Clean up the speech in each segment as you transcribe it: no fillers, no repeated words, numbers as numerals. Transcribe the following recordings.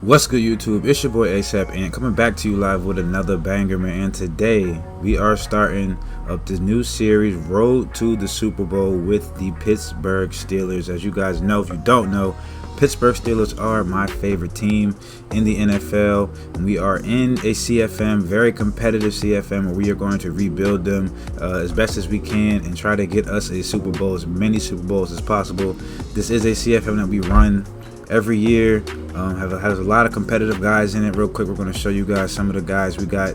What's good, YouTube? It's your boy ASAP and coming back to you live with another banger, man. And today we are starting up this new series, Road to the Super Bowl, with the Pittsburgh Steelers. As you guys know, if you don't know, Pittsburgh Steelers are my favorite team in the NFL, and we are in a CFM, very competitive CFM, where we are going to rebuild them as best as we can and try to get us a Super Bowl, as many Super Bowls as possible. This is a CFM that we run every year. Has a lot of competitive guys in it. Real quick, we're going to show you guys some of the guys we got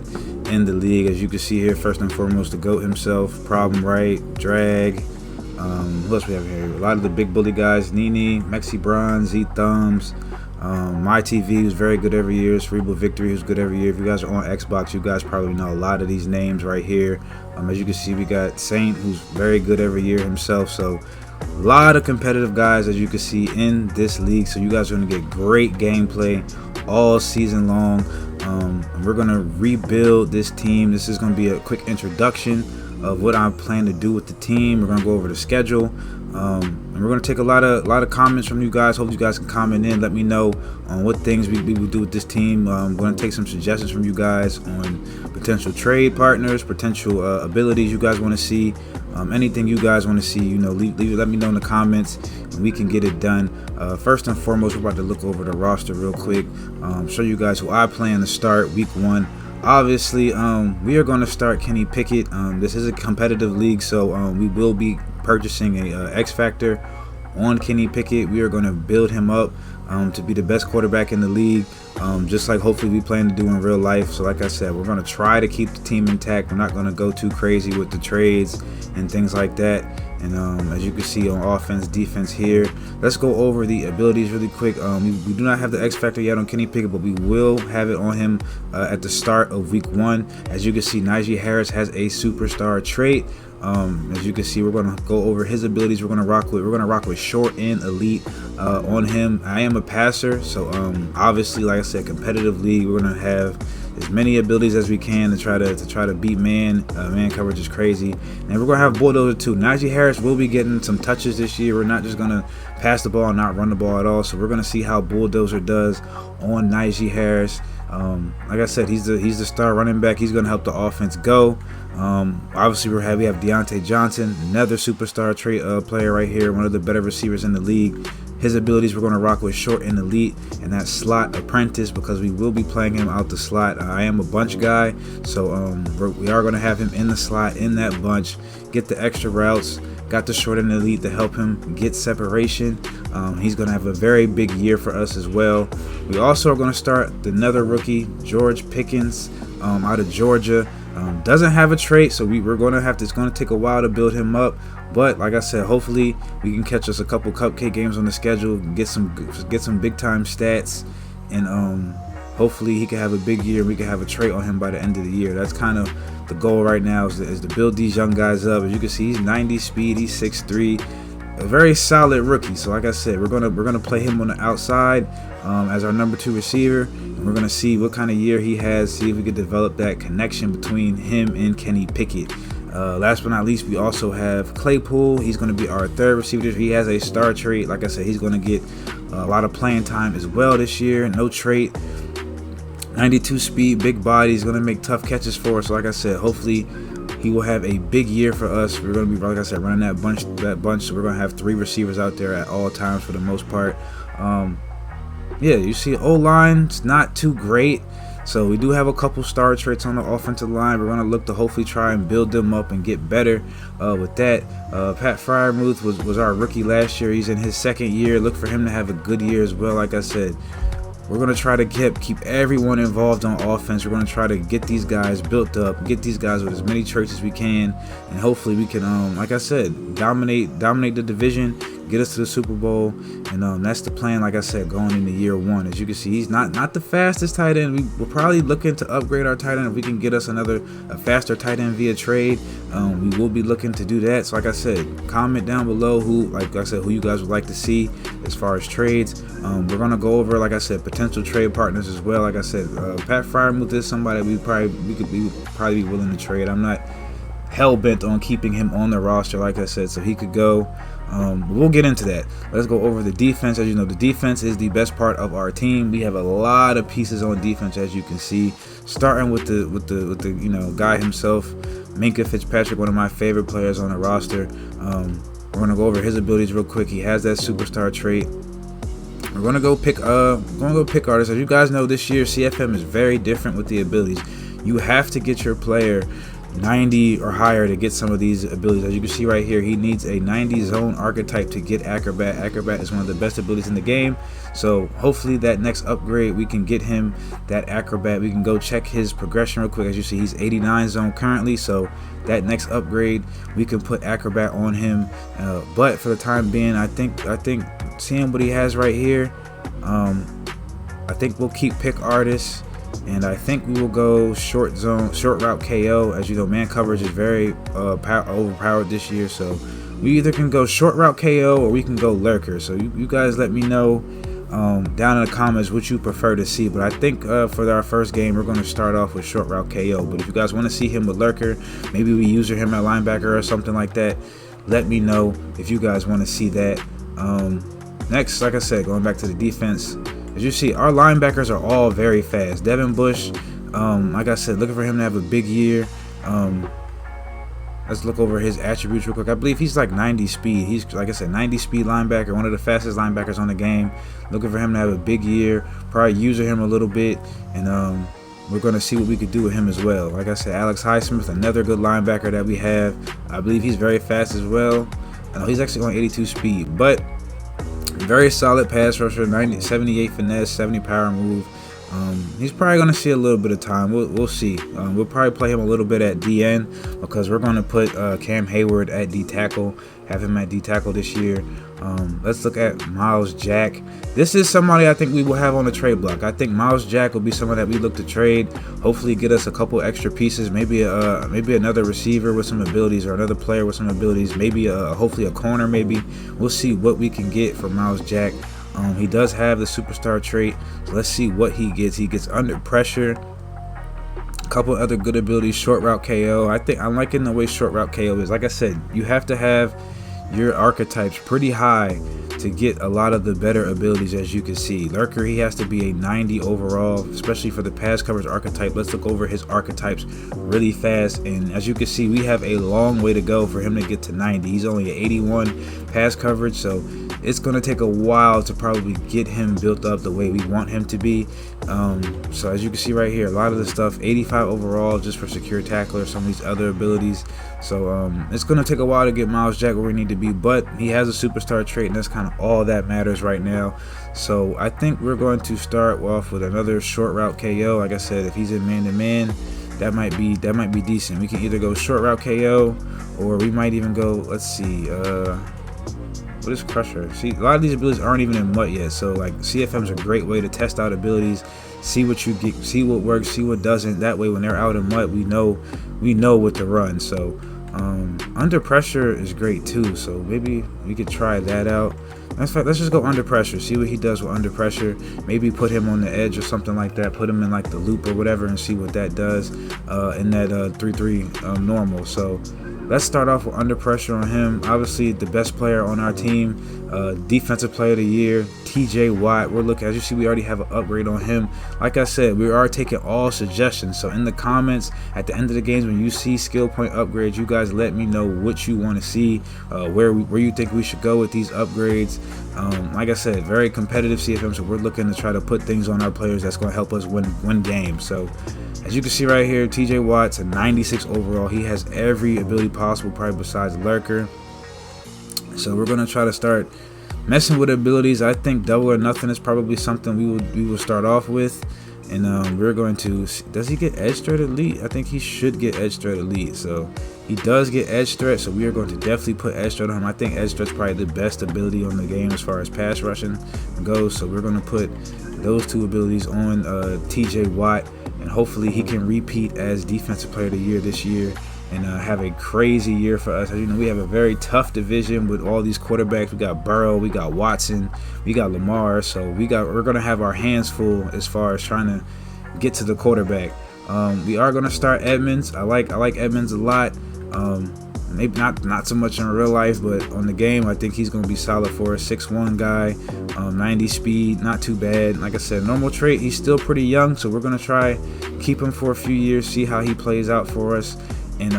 in the league. As you can see here, first and foremost, the GOAT himself, Problem Right, Drag. Who else we have here? A lot of the big bully guys, Nini, Mexi Bron, Z Thumbs, My TV, who's very good every year, Cerebral Victory, who's good every year. If you guys are on Xbox, you guys probably know a lot of these names right here. As you can see, we got Saint, who's very good every year himself. So a lot of competitive guys, as you can see, in this league. So you guys are going to get great gameplay all season long. And we're going to rebuild this team. This is going to be a quick introduction of what I plan to do with the team. We're going to go over the schedule. And we're going to take a lot of comments from you guys. Hope you guys can comment in. Let me know on what things we will do with this team. I'm going to take some suggestions from you guys on potential trade partners, potential abilities you guys want to see. Anything you guys want to see, let me know in the comments, and we can get it done. First and foremost, we're about to look over the roster real quick, show you guys who I plan to start week 1. Obviously, we are going to start Kenny Pickett. This is a competitive league, so we will be purchasing a X Factor on Kenny Pickett. We are going to build him up to be the best quarterback in the league, just like hopefully we plan to do in real life. So like I said, we're going to try to keep the team intact. We're not going to go too crazy with the trades and things like that. And as you can see on offense, defense here, let's go over the abilities really quick. We do not have the X Factor yet on Kenny Pickett, but we will have it on him at the start of week 1. As you can see, Najee Harris has a superstar trait. As you can see, we're going to go over his abilities. We're going to rock with short and elite on him. I am a passer, so obviously, like I said, competitive league, we're going to have as many abilities as we can to try to beat man coverage is crazy. And we're going to have bulldozer too. Najee Harris will be getting some touches this year. We're not just going to pass the ball and not run the ball at all. So we're going to see how bulldozer does on Najee Harris. Like I said, he's the star running back. He's going to help the offense go. Obviously we have Deontay Johnson, another superstar player right here, one of the better receivers in the league. His abilities, we're going to rock with short and elite and that slot apprentice, because we will be playing him out the slot. I am a bunch guy, so we are going to have him in the slot, in that bunch, get the extra routes, got the short and elite to help him get separation. He's going to have a very big year for us as well. We also are going to start another rookie, George Pickens, out of Georgia. Doesn't have a trait, so we're going to have to, it's going to take a while to build him up. But like I said, hopefully we can catch us a couple cupcake games on the schedule, get some big time stats, and hopefully he can have a big year. We can have a trait on him by the end of the year. That's kind of the goal right now, is to build these young guys up. As you can see, he's 90 speed, he's 6'3", a very solid rookie. So like I said, we're gonna play him on the outside as our number 2 receiver, and we're gonna see what kind of year he has, see if we can develop that connection between him and Kenny Pickett. Last but not least, we also have Claypool. He's going to be our 3rd receiver. He has a star trait. Like I said, he's going to get a lot of playing time as well this year. No trait, 92 speed, big body. He's going to make tough catches for us. So like I said, hopefully he will have a big year for us. We're going to be, like I said, running that bunch. So we're going to have 3 receivers out there at all times for the most part. Yeah, you see, O-line's not too great. So we do have a couple star traits on the offensive line. We're going to look to hopefully try and build them up and get better with that. Pat Freiermuth was our rookie last year. He's in his 2nd year. Look for him to have a good year as well. Like I said, we're going to try to keep everyone involved on offense. We're going to try to get these guys built up, get these guys with as many traits as we can, and hopefully we can, like I said, dominate the division, get us to the Super Bowl, and that's the plan. Like I said, going into year 1, as you can see, he's not the fastest tight end. We're probably looking to upgrade our tight end. If we can get us a faster tight end via trade, we will be looking to do that. So like I said, comment down below who you guys would like to see as far as trades. We're gonna go over, like I said, potential trade partners as well. Like I said, Pat Freiermuth is somebody we would probably be willing to trade. I'm not hell-bent on keeping him on the roster, like I said, so he could go. We'll get into that. Let's go over the defense. As you know, the defense is the best part of our team. We have a lot of pieces on defense, as you can see, starting with the guy himself, Minkah Fitzpatrick, one of my favorite players on the roster. We're gonna go over his abilities real quick. He has that superstar trait. We're gonna go pick artists. As you guys know, this year CFM is very different with the abilities. You have to get your player 90 or higher to get some of these abilities. As you can see right here, he needs a 90 zone archetype to get Acrobat. Acrobat is one of the best abilities in the game, so hopefully that next upgrade we can get him that Acrobat. We can go check his progression real quick. As you see, he's 89 zone currently, so that next upgrade we can put Acrobat on him, but for the time being, I think seeing what he has right here, I think we'll keep pick artists. And I think we will go short route KO. As you know, man coverage is very overpowered this year. So we either can go short route KO or we can go lurker. So you guys let me know down in the comments what you prefer to see. But I think for our first game, we're going to start off with short route KO. But if you guys want to see him with lurker, maybe we user him at linebacker or something like that, let me know if you guys want to see that. Next, like I said, going back to the defense. As you see, our linebackers are all very fast. Devin Bush, like I said, looking for him to have a big year. Let's look over his attributes real quick. I believe he's like 90 speed. He's, like I said, 90 speed linebacker, one of the fastest linebackers on the game. Looking for him to have a big year. Probably user him a little bit, and we're going to see what we could do with him as well. Like I said, Alex Highsmith, another good linebacker that we have. I believe he's very fast as well. I know he's actually going 82 speed, but very solid pass rusher, 78 finesse, 70 power move. He's probably going to see a little bit of time. We'll see. We'll probably play him a little bit at DN because we're going to put Cam Hayward at D tackle, have him at D tackle this year. Let's look at Miles Jack. This is somebody I think we will have on the trade block. I think Miles Jack will be someone that we look to trade. Hopefully get us a couple extra pieces, maybe another receiver with some abilities or another player with some abilities, maybe hopefully a corner maybe. We'll see what we can get for Miles Jack. He does have the superstar trait, so let's see what he gets. He gets under pressure, a couple other good abilities, short route KO. I think I'm liking the way short route KO is. Like I said, you have to have your archetypes pretty high to get a lot of the better abilities. As you can see, lurker, he has to be a 90 overall, especially for the pass coverage archetype. Let's look over his archetypes really fast, and as you can see, we have a long way to go for him to get to 90. He's only at 81 pass coverage, so it's going to take a while to probably get him built up the way we want him to be. So as you can see right here, a lot of the stuff, 85 overall just for secure tackler, some of these other abilities. So it's going to take a while to get Miles Jack where we need to be, but he has a superstar trait, and that's kind of all that matters right now. So I think we're going to start off with another short route KO. Like I said, if he's in man-to-man, that might be decent. We can either go short route KO, or we might even go, let's see, what is Crusher? See, a lot of these abilities aren't even in MUT yet, so like CFM is a great way to test out abilities, see what you get, see what works, see what doesn't. That way when they're out in MUT, we know what to run. So under pressure is great too, so maybe we could try that out. Let's just go under pressure, see what he does with under pressure. Maybe put him on the edge or something like that, put him in like the loop or whatever, and see what that does in that 3-3 normal. So let's start off with under pressure on him. Obviously, the best player on our team, defensive player of the year, TJ Watt. We're looking, as you see, we already have an upgrade on him. Like I said, we are taking all suggestions. So in the comments at the end of the games, when you see skill point upgrades, you guys let me know what you want to see, where you think we should go with these upgrades. Like I said, very competitive CFM, so we're looking to try to put things on our players that's going to help us win games. So as you can see right here, TJ Watt's a 96 overall. He has every ability possible, probably besides lurker. So we're going to try to start messing with abilities. I think double or nothing is probably something we will start off with. And we're going to, does he get edge threat elite? I think he should get edge threat elite. So he does get edge threat, so we are going to definitely put edge threat on him. I think edge threat's probably the best ability on the game as far as pass rushing goes. So we're going to put those two abilities on TJ Watt, and hopefully he can repeat as defensive player of the year this year and have a crazy year for us. As you know, we have a very tough division with all these quarterbacks. We got Burrow, we got Watson, we got Lamar, so we're gonna have our hands full as far as trying to get to the quarterback. We are gonna start Edmonds. I like Edmonds a lot. Maybe not so much in real life, but on the game, I think he's going to be solid for a 6'1" guy, 90 speed, not too bad. Like I said, normal trait, he's still pretty young, so we're going to try keep him for a few years, see how he plays out for us. And,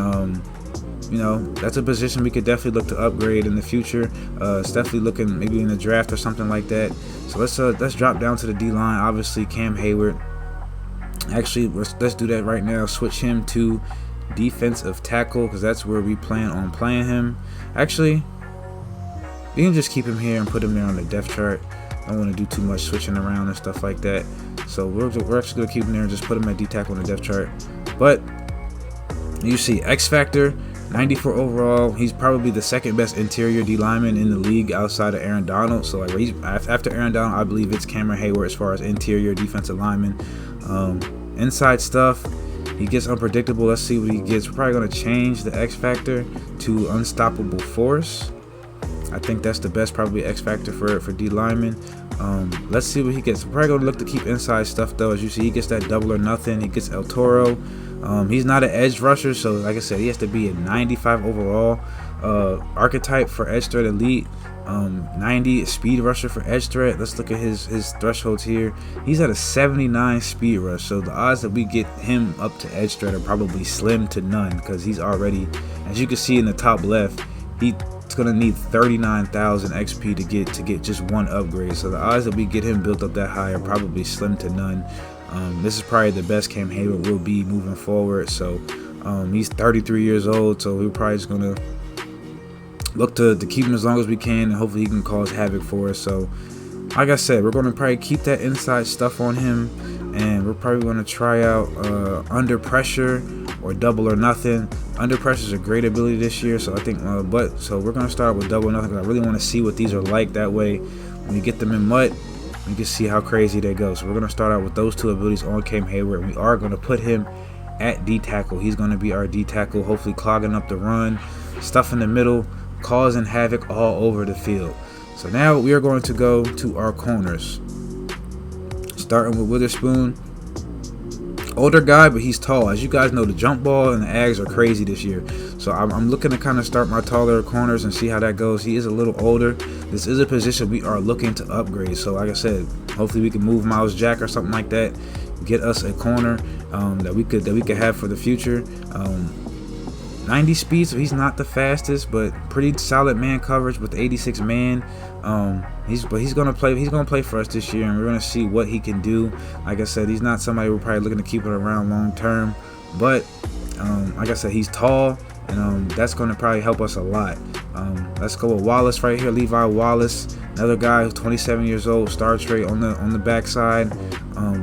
you know, that's a position we could definitely look to upgrade in the future. It's definitely looking maybe in the draft or something like that. So let's drop down to the D-line. Obviously, Cam Hayward. Actually, let's do that right now. Switch him to defensive tackle because that's where we plan on playing him. Actually, we can just keep him here and put him there on the depth chart. Don't want to do too much switching around and stuff like that. So we're actually going to keep him there and just put him at D tackle on the depth chart. But you see X Factor, 94 overall. He's probably the second best interior D lineman in the league outside of Aaron Donald. So like after Aaron Donald, I believe it's Cameron Hayward as far as interior defensive lineman. Inside stuff, he gets unpredictable. Let's see what he gets. We're probably going to change the X Factor to unstoppable force. I think that's the best probably X Factor for D lineman. Let's see what he gets. We're probably going to look to keep inside stuff though. As you see, he gets that double or nothing. He gets El Toro. He's not an edge rusher, so like I said, he has to be a 95 overall archetype for edge threat elite. 90 speed rusher for edge threat. Let's look at his thresholds here. He's at a 79 speed rush, so the odds that we get him up to edge threat are probably slim to none because he's already, as you can see in the top left, he's gonna need 39,000 XP to get just one upgrade. So the odds that we get him built up that high are probably slim to none. This is probably the best Cam Hayward will be moving forward. So he's 33 years old, so we're probably just gonna look to keep him as long as we can, and hopefully he can cause havoc for us. So like I said, we're going to probably keep that inside stuff on him, and we're probably going to try out under pressure or double or nothing. Under pressure is a great ability this year, so I think so we're going to start with double or nothing because I really want to see what these are like. That way when you get them in mud, you can see how crazy they go. So we're going to start out with those two abilities on Cam Hayward, and we are going to put him at D tackle. He's going to be our D tackle, hopefully clogging up the run, stuff in the middle, causing havoc all over the field. So now we are going to go to our corners, starting with Witherspoon. Older guy, but he's tall. As you guys know, the jump ball and the Ags are crazy this year. So I'm looking to kind of start my taller corners and see how that goes. He is a little older. This is a position we are looking to upgrade. So like I said, hopefully we can move Miles Jack or something like that, get us a corner that we could have for the future. 90 speed, so he's not the fastest, but pretty solid man coverage with 86 man. He's gonna play for us this year, and we're gonna see what he can do. Like I said, he's not somebody we're probably looking to keep it around long term, but like I said, he's tall, and that's gonna probably help us a lot. Let's go with Wallace right here, Levi Wallace, another guy who's 27 years old, star trait on the backside.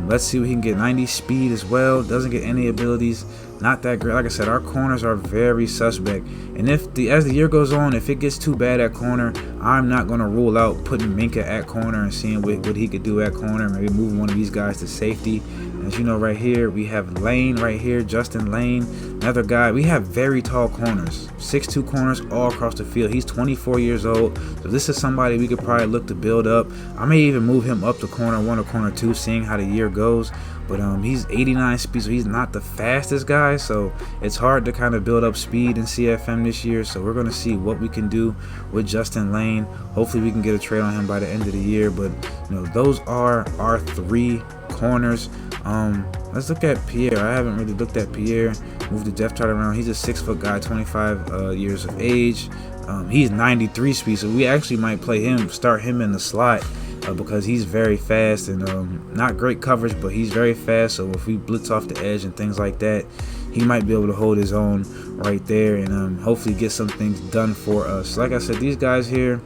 Let's see what he can get. 90 speed as well. Doesn't get any abilities. Not that great. Like I said, our corners are very suspect. And as the year goes on, if it gets too bad at corner, I'm not going to rule out putting Minka at corner and seeing what he could do at corner. Maybe moving one of these guys to safety. As you know, right here, we have Lane right here, Justin Lane, another guy. We have very tall corners, 6'2" corners all across the field. He's 24 years old, so this is somebody we could probably look to build up. I may even move him up to corner 1 or corner 2, seeing how the year goes. But he's 89 speed, so he's not the fastest guy, so it's hard to kind of build up speed in CFM this year. So we're going to see what we can do with Justin Lane. Hopefully we can get a trade on him by the end of the year. But you know, those are our 3 corners. Let's look at Pierre. I haven't really looked at Pierre. Move the depth chart around. He's a 6-foot guy, 25 years of age. He's 93 speed, so we actually might start him in the slot. Because he's very fast and not great coverage, but he's very fast. So if we blitz off the edge and things like that, he might be able to hold his own right there and hopefully get some things done for us. Like I said, these guys here,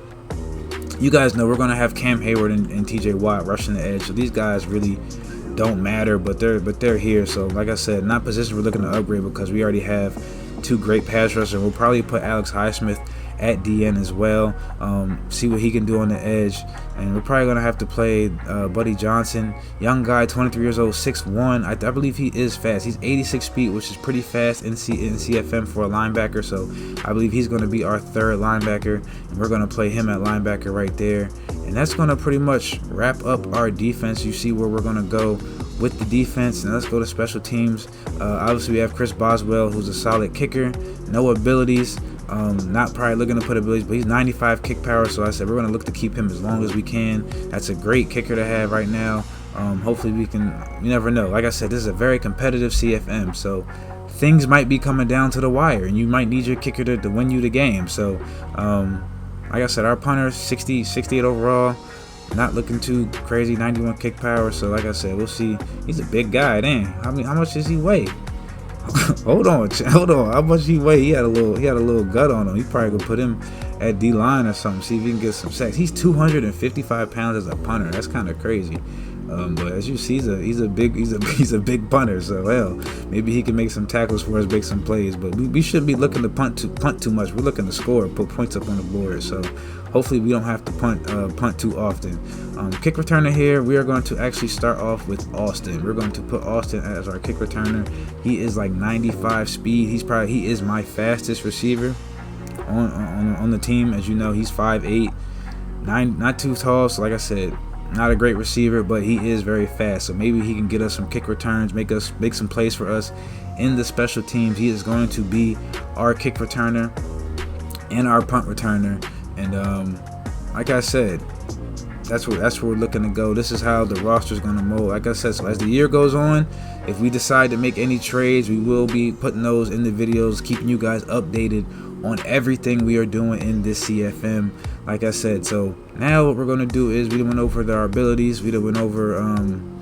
you guys know we're going to have Cam Hayward and TJ Watt rushing the edge. So these guys really don't matter, but they're here. So like I said, not positions we're looking to upgrade because we already have 2 great pass rushers. We'll probably put Alex Highsmith at DN as well, see what he can do on the edge. And we're probably going to have to play Buddy Johnson, young guy, 23 years old, 6'1". I believe he is fast. He's 86 speed, which is pretty fast in CFM for a linebacker. So I believe he's going to be our 3rd linebacker, and we're going to play him at linebacker right there. And that's going to pretty much wrap up our defense. You see where we're going to go with the defense. And let's go to special teams. Obviously, we have Chris Boswell, who's a solid kicker. No abilities. Not probably looking to put abilities, but he's 95 kick power. So I said we're going to look to keep him as long as we can. That's a great kicker to have right now. Hopefully we can. You never know. Like I said, this is a very competitive CFM. So things might be coming down to the wire, and you might need your kicker to win you the game. So like I said, our punter 68 overall. Not looking too crazy, 91 kick power. So like I said, we'll see. He's a big guy. Dang, how much does he weigh? hold on. How much he weigh? He had a little gut on him. He probably could put him at D line or something. See if he can get some sacks. He's 255 pounds as a punter. That's kind of crazy. But as you see, he's a big punter. So hell, maybe he can make some tackles for us, make some plays. But we shouldn't be looking to punt too much. We're looking to score, put points up on the board. So hopefully we don't have to punt too often. Kick returner here, we are going to actually start off with Austin. We're going to put Austin as our kick returner. He is like 95 speed. He is my fastest receiver on the team. As you know, he's 5'8", not too tall. So like I said, not a great receiver, but he is very fast. So maybe he can get us some kick returns, make some plays for us in the special teams. He is going to be our kick returner and our punt returner. And like I said, that's where we're looking to go. This is how the roster is going to mold. Like I said, so as the year goes on, if we decide to make any trades, we will be putting those in the videos, keeping you guys updated on everything we are doing in this CFM. Like I said, so now what we're going to do is we went over our abilities, we went over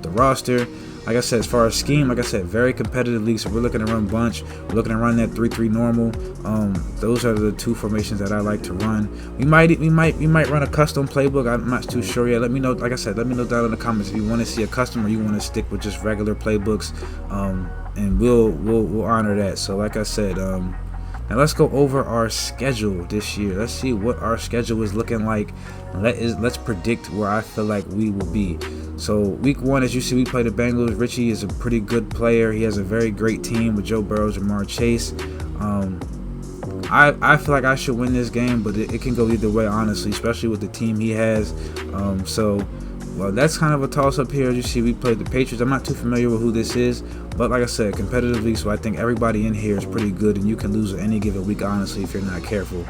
the roster. Like I said, as far as scheme, like I said, very competitive league. So we're looking to run bunch. We're looking to run that 3-3 normal. Those are the two formations that I like to run. We might run a custom playbook. I'm not too sure yet. Let me know. Like I said, let me know down in the comments if you want to see a custom or you want to stick with just regular playbooks. And we'll honor that. So like I said, now let's go over our schedule this year. Let's see what our schedule is looking like. Let's predict where I feel like we will be. So week 1, as you see, we play the Bengals. Richie is a pretty good player. He has a very great team with Joe Burrow, Jamar Chase. I feel like I should win this game, but it can go either way, honestly, especially with the team he has. Well, that's kind of a toss-up here. As you see, we played the Patriots. I'm not too familiar with who this is, but like I said, competitively, so I think everybody in here is pretty good, and you can lose any given week, honestly, if you're not careful.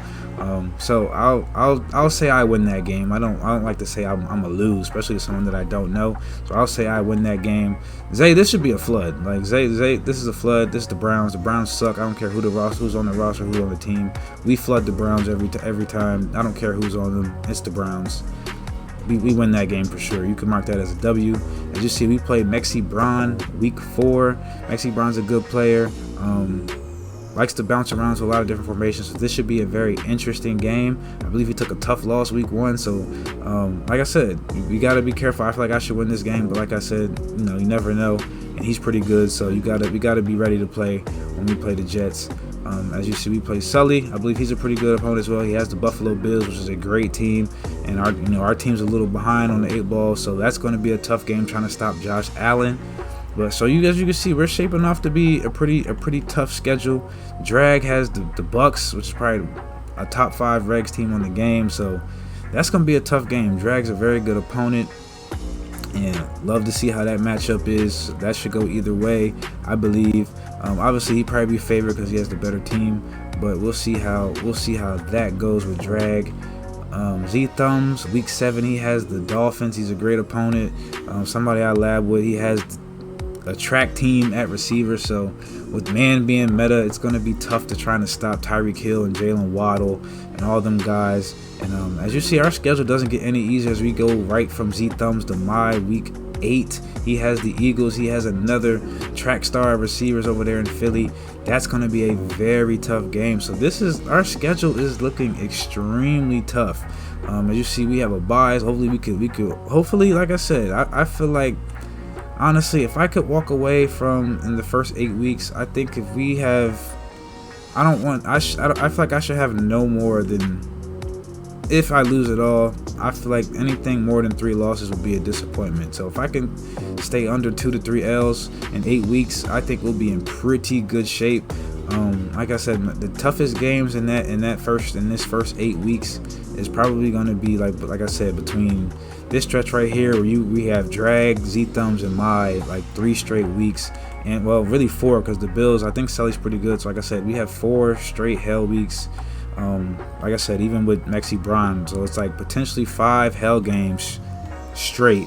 So I'll say I win that game. I don't like to say I'm gonna lose, especially to someone that I don't know. So I'll say I win that game. Zay, this should be a flood. Like Zay, this is a flood. This is the Browns. The Browns suck. I don't care who's on the roster, who's on the team. We flood the Browns every time. I don't care who's on them. It's the Browns. We win that game for sure. You can mark that as a W. As you see, we played Mexi Braun week 4. Mexi Braun's a good player. Likes to bounce around to a lot of different formations. So this should be a very interesting game. I believe he took a tough loss week 1. So like I said, we got to be careful. I feel like I should win this game, but like I said, you never know. And he's pretty good. So we got to be ready to play when we play the Jets. As you see, we play Sully. I believe he's a pretty good opponent as well. He has the Buffalo Bills, which is a great team, and our team's a little behind on the 8 ball, so that's going to be a tough game trying to stop Josh Allen. But so you can see, we're shaping off to be a pretty tough schedule. Drag has the Bucks, which is probably a top 5 regs team on the game, so that's going to be a tough game. Drag's a very good opponent, and love to see how that matchup is. That should go either way, I believe. Obviously, he'd probably be favored because he has the better team, but we'll see how that goes with Drag. Z Thumbs, week 7, he has the Dolphins. He's a great opponent. Somebody I lab with. He has a track team at receiver, so with man being meta, it's going to be tough to try to stop Tyreek Hill and Jalen Waddle and all them guys. And as you see, our schedule doesn't get any easier as we go right from Z Thumbs to my week 8. He has the Eagles. He has another track star receivers over there in Philly. That's going to be a very tough game. So our schedule is looking extremely tough. As you see, we have a bye. Hopefully we could hopefully, like I said, I feel like, honestly, if I could walk away from in the first 8 weeks, I think if we have, I feel like I should have no more than, if I lose it all, I feel like anything more than 3 losses would be a disappointment. So if I can stay under 2 to 3 L's in 8 weeks, I think we'll be in pretty good shape. Like I said, the toughest games in this first 8 weeks is probably going to be like I said, between this stretch right here where we have Drag, Z-Thumbs, and My, like 3 straight weeks, and well, really 4, because the Bills, I think Sully's pretty good. So like I said, we have 4 straight hell weeks. Like I said, even with Maxi Brown, so it's like potentially 5 hell games straight,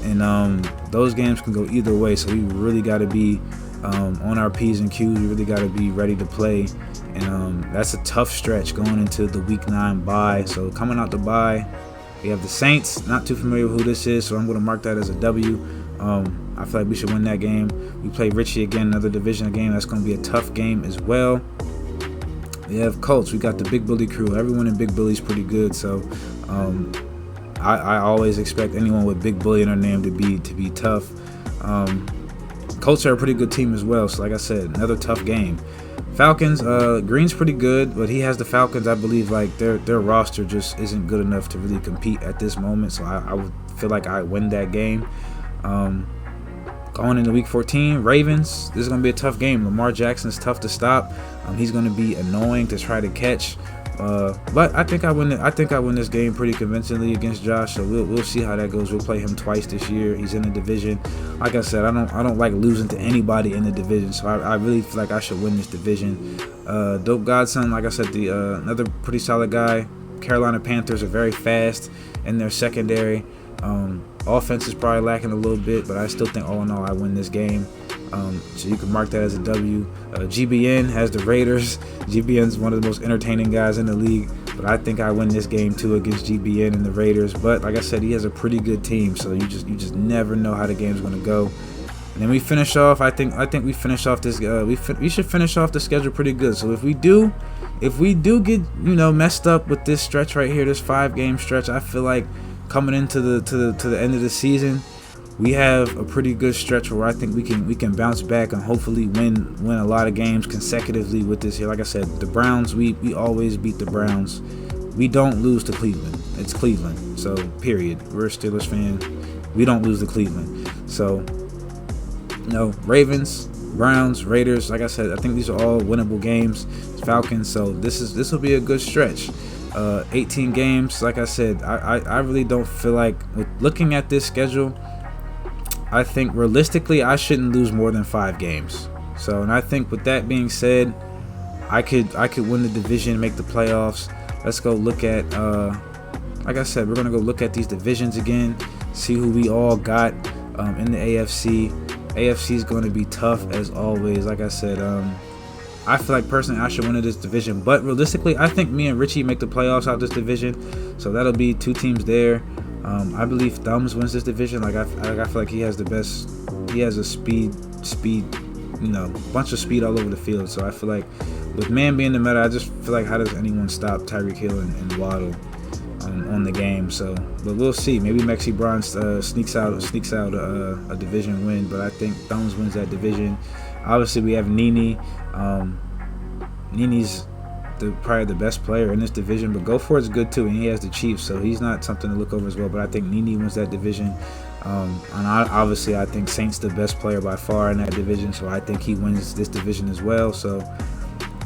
and those games can go either way. So we really got to be on our P's and Q's. We really got to be ready to play, and that's a tough stretch going into the Week 9 bye. So coming out the bye, we have the Saints. Not too familiar with who this is, so I'm going to mark that as a W. I feel like we should win that game. We play Richie again, another division game. That's going to be a tough game as well. We have Colts. We got the Big Bully crew. Everyone in Big Bully is pretty good. So I always expect anyone with Big Bully in their name to be tough. Colts are a pretty good team as well. So like I said, another tough game. Falcons. Green's pretty good, but he has the Falcons. I believe like their roster just isn't good enough to really compete at this moment. So I would feel like I win that game. Going into Week 14, Ravens. This is going to be a tough game. Lamar Jackson's tough to stop. He's going to be annoying to try to catch. But I think I win. I think I win this game pretty convincingly against Josh. So we'll see how that goes. We'll play him twice this year. He's in the division. Like I said, I don't like losing to anybody in the division. So I really feel like I should win this division. Dope Godson, like I said, another pretty solid guy. Carolina Panthers are very fast in their secondary. Offense is probably lacking a little bit, but I still think all in all I win this game. So you can mark that as a W. GBN has the Raiders. GBN's one of the most entertaining guys in the league, but I think I win this game too against GBN and the Raiders. But like I said, he has a pretty good team, so you just never know how the game's going to go. And then we finish off. I think we finish off this. We should finish off the schedule pretty good. So if we do get messed up with this stretch right here, this 5-game stretch, I feel like coming into the end of the season, we have a pretty good stretch where I think we can bounce back and hopefully win a lot of games consecutively with this here. Like I said, the Browns, we always beat the Browns. We don't lose to Cleveland. It's Cleveland. So period. We're a Steelers fan. We don't lose to Cleveland. So Ravens, Browns, Raiders. Like I said, I think these are all winnable games. Falcons. So this will be a good stretch. 18 games. Like I said, I really don't feel like, with looking at this schedule, I think realistically I shouldn't lose more than 5 games. So, and I think with that being said, I could win the division, make the playoffs. Let's go look at like I said, we're gonna go look at these divisions again, see who we all got in the AFC. AFC is going to be tough as always. Like I said, I feel like personally I should win this division, but realistically I think me and Richie make the playoffs out this division, so that'll be 2 teams there. I believe Thumbs wins this division. Like I feel like he has the best. He has a speed, bunch of speed all over the field. So I feel like with man being the meta, I just feel like how does anyone stop Tyreek Hill and Waddle on the game? So, but we'll see. Maybe Maxi Brown sneaks out a division win, but I think Thumbs wins that division. Obviously, we have Nene. Nene's probably the best player in this division, but Go For It's good too, and he has the Chiefs, so he's not something to look over as well. But I think Nene wins that division, and obviously I think Saint's the best player by far in that division, so I think he wins this division as well. So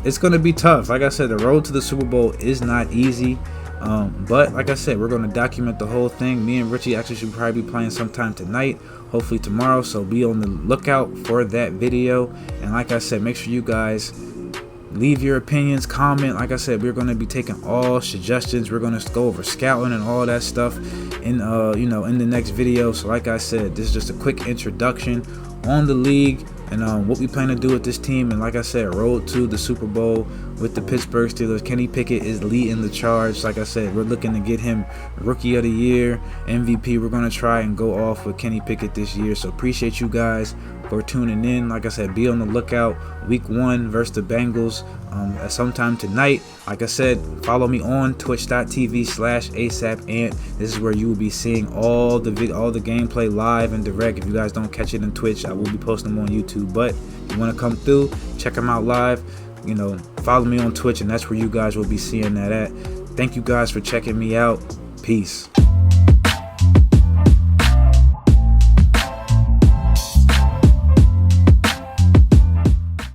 it's going to be tough. Like I said, the road to the Super Bowl is not easy, but like I said, we're going to document the whole thing. Me and Richie actually should probably be playing sometime tonight, hopefully tomorrow, so be on the lookout for that video. And like I said, make sure you guys leave your opinions, comment. Like I said, we're going to be taking all suggestions. We're going to go over scouting and all that stuff in in the next video. So like I said, this is just a quick introduction on the league and what we plan to do with this team. And like I said, road to the Super Bowl with the Pittsburgh Steelers. Kenny Pickett is leading the charge. Like I said, we're looking to get him Rookie of the Year, MVP. We're going to try and go off with Kenny Pickett this year. So appreciate you guys for tuning in. Like I said, be on the lookout. Week 1 versus the Bengals at sometime tonight. Like I said, follow me on twitch.tv/ASAPAnt. This is where you will be seeing all the gameplay live and direct. If you guys don't catch it on Twitch, I will be posting them on YouTube. But if you want to come through, check them out live. Follow me on Twitch, and that's where you guys will be seeing that at. Thank you guys for checking me out. Peace.